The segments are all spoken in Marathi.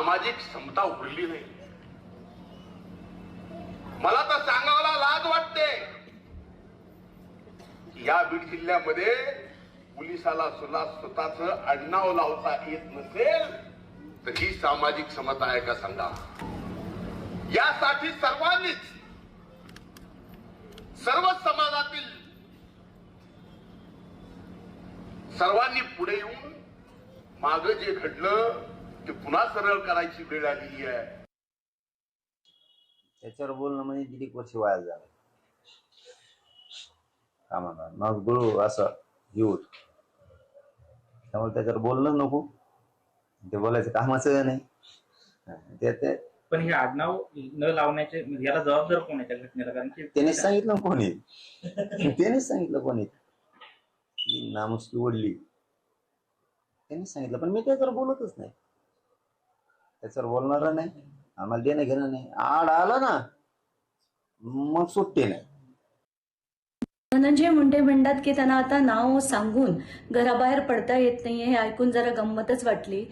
सामाजिक समता उरली नाही. मला तर सांगायला लाज वाटते, या बीड जिल्ह्यामध्ये पोलिसाला सुद्धा स्वतःच आडनाव लावता येत नसेल तर ही सामाजिक समता आहे का सांगा. यासाठी सर्वांनीच, सर्व समाजातील सर्वांनी पुढे येऊन मागे जे घडलं ते पुन्हा सरळ करायची वेळ आलेली आहे. त्याच्यावर बोलणं म्हणजे किती वर्ष वाया झालं कामाला मग गुरु असं येऊत, त्यामुळे त्याच्यावर बोलणं नको, ते बोलायचं कामाचं नाही. ते पण हे आडनाव न लावण्याचे याला जबाबदार कोण आहे त्या घटनेला? कारण की त्यानेच सांगितलं कोणी, त्यानेच सांगितलं कोणी नामुष्की ओढली, त्यांनीच सांगितलं. पण मी त्याच्यावर बोलतच नाही, त्याच्यावर बोलणार नाही. आम्हाला देणं घेणं नाही. आड आला ना मग सुट्टी नाही. धनंजय मुंडे म्हणतात की त्यांना आता नाव सांगून घराबाहेर पडता येत नाहीये. हे ऐकून जरा गंमतच वाटली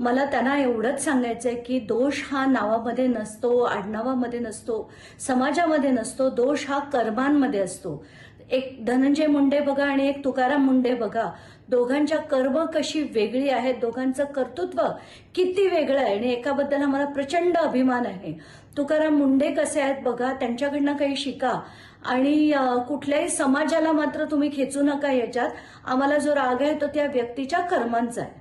मला. त्यांना एवढंच सांगायचंय की दोष हा नावामध्ये नसतो, आडनावामध्ये नसतो, समाजामध्ये नसतो. दोष हा कर्मांमध्ये असतो. एक धनंजय मुंडे बघा आणि एक तुकाराम मुंडे बघा, दोघांच्या कर्म कशी वेगळी आहेत, दोघांचं कर्तृत्व किती वेगळं आहे. आणि एकाबद्दल आम्हाला प्रचंड अभिमान आहे. तुकाराम मुंडे कसे आहेत बघा, त्यांच्याकडनं काही शिका. आणि कुठल्याही समाजाला मात्र तुम्ही खेचू नका याच्यात. आम्हाला जो राग आहे तो त्या व्यक्तीच्या कर्मांचा आहे.